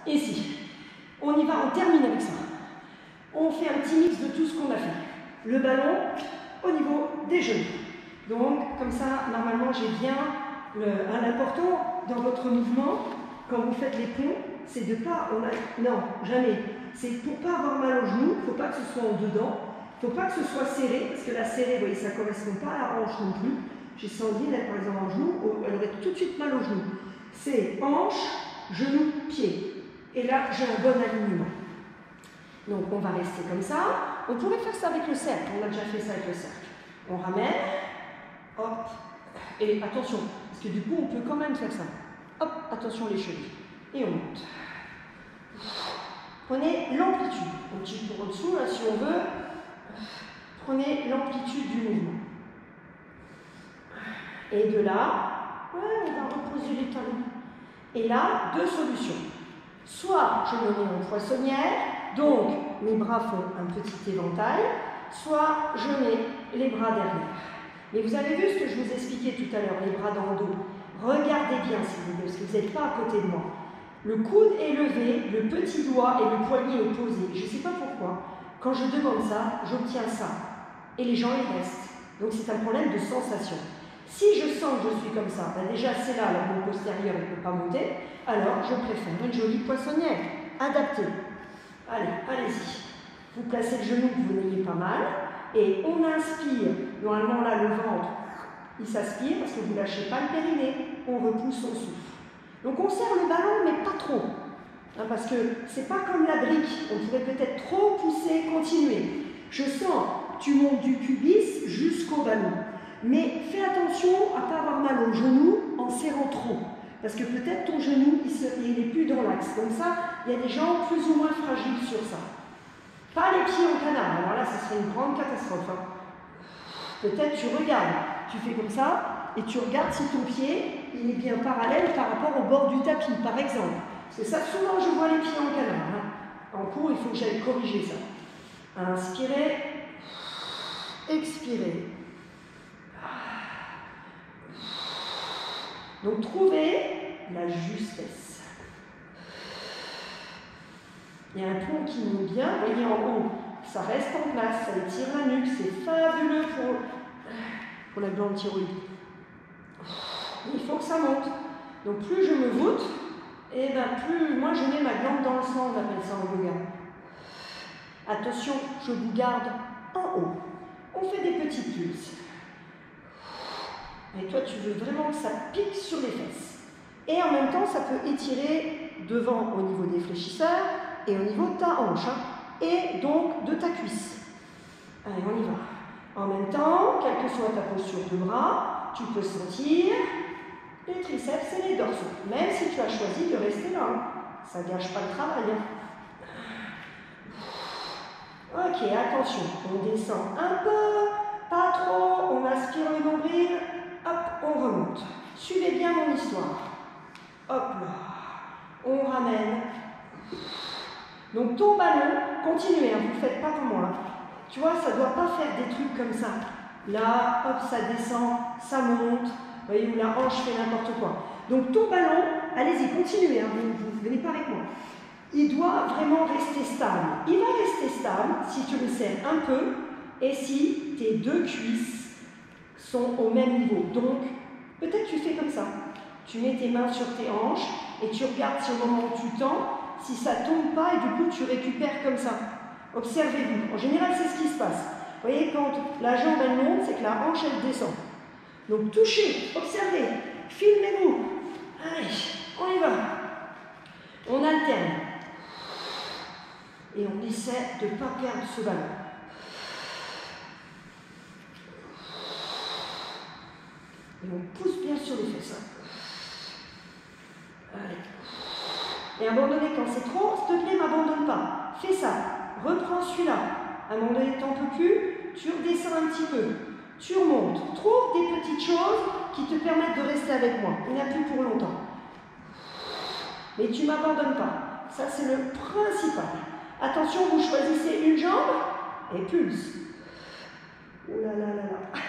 Ici. On y va, on termine avec ça. On fait un petit mix de tout ce qu'on a fait. Le ballon au niveau des genoux. Donc, comme ça, normalement, j'ai bien l'important dans votre mouvement, quand vous faites les ponts, c'est de pas... non, jamais. C'est pour pas avoir mal aux genoux, il ne faut pas que ce soit en dedans, il ne faut pas que ce soit serré, parce que la serrée, vous voyez, ça ne correspond pas à la hanche non plus. J'ai Sandrine, elle, par exemple, en genou, elle aurait tout de suite mal aux genoux. C'est hanche, genou, pied. Et là, j'ai un bon alignement. Donc, on va rester comme ça. On pourrait faire ça avec le cercle. On a déjà fait ça avec le cercle. On ramène. Hop. Et attention, parce que du coup, on peut quand même faire ça. Hop, attention les chevilles. Et on monte. Prenez l'amplitude. Un petit peu en dessous, là, si on veut. Prenez l'amplitude du mouvement. Et de là, ouais, on va reposer les talons. Et là, deux solutions. Soit je me mets en poissonnière, donc mes bras font un petit éventail, soit je mets les bras derrière. Mais vous avez vu ce que je vous expliquais tout à l'heure, les bras dans le dos. Regardez bien, s'il vous plaît, parce que vous n'êtes pas à côté de moi. Le coude est levé, le petit doigt et le poignet est posé. Je ne sais pas pourquoi. Quand je demande ça, j'obtiens ça. Et les gens y restent. Donc c'est un problème de sensation. Si je sens que je suis comme ça, ben déjà c'est là, le mon postérieur ne peut pas monter, alors je préfère une jolie poissonnière, adaptée. Allez, allez-y. Vous placez le genou que vous n'ayez pas mal, et on inspire. Normalement là, le ventre, il s'aspire parce que vous ne lâchez pas le périnée, on repousse son souffle. Donc on serre le ballon, mais pas trop. Hein, parce que c'est pas comme la brique, on pourrait peut-être trop pousser, continuer. Je sens, tu montes du pubis jusqu'au ballon. Mais fais attention à ne pas avoir mal au genou en serrant trop. Parce que peut-être ton genou, il n'est plus dans l'axe. Comme ça, il y a des gens plus ou moins fragiles sur ça. Pas les pieds en canard. Alors là, ce serait une grande catastrophe. Hein. Peut-être tu regardes, tu fais comme ça, et tu regardes si ton pied, il est bien parallèle par rapport au bord du tapis, par exemple. Parce que ça, souvent, je vois les pieds en canard. Hein. En cours, il faut que j'aille corriger ça. Inspirez, expirez. Donc, trouvez la justesse. Il y a un pont qui monte bien, vous voyez en haut, ça reste en place, ça étire la nuque, c'est fabuleux pour la glande thyroïde. Il faut que ça monte. Donc, plus je me voûte, et ben plus moi je mets ma glande dans le sang, on appelle ça en yoga. Attention, je vous garde en haut. On fait des petites pulses. Et toi, tu veux vraiment que ça pique sur les fesses. Et en même temps, ça peut étirer devant au niveau des fléchisseurs et au niveau de ta hanche. Hein, et donc de ta cuisse. Allez, on y va. En même temps, quelle que soit ta posture de bras, tu peux sentir les triceps et les dorsaux. Même si tu as choisi de rester là. Hein. Ça ne gâche pas le travail. Hein. Ok, attention. On descend un peu, pas trop. On aspire le nombril. Hop, on remonte. Suivez bien mon histoire. Hop là. On ramène. Donc ton ballon, continuez, hein, vous ne le faites pas comme moi. Hein. Tu vois, ça ne doit pas faire des trucs comme ça. Là, hop, ça descend, ça monte. Vous voyez, où la hanche fait n'importe quoi. Donc ton ballon, allez-y, continuez, hein, vous ne venez pas avec moi. Il doit vraiment rester stable. Il va rester stable si tu le serres un peu et si tes deux cuisses sont au même niveau. Donc, peut-être tu fais comme ça. Tu mets tes mains sur tes hanches et tu regardes si au moment où tu tends, si ça ne tombe pas et du coup tu récupères comme ça. Observez-vous. En général, c'est ce qui se passe. Vous voyez, quand la jambe elle monte, c'est que la hanche elle descend. Donc touchez, observez, filmez-vous. Allez, on y va. On alterne. Et on essaie de ne pas perdre ce ballon. Et on pousse bien sur les fesses. Allez. Et abandonnez quand c'est trop, s'il te plaît, m'abandonne pas. Fais ça. Reprends celui-là. À un moment donné, t'en peux plus, tu redescends un petit peu. Tu remontes. Trouve des petites choses qui te permettent de rester avec moi. Il n'y en a plus pour longtemps. Mais tu ne m'abandonnes pas. Ça, c'est le principal. Attention, vous choisissez une jambe et pulse. Oh là là là là.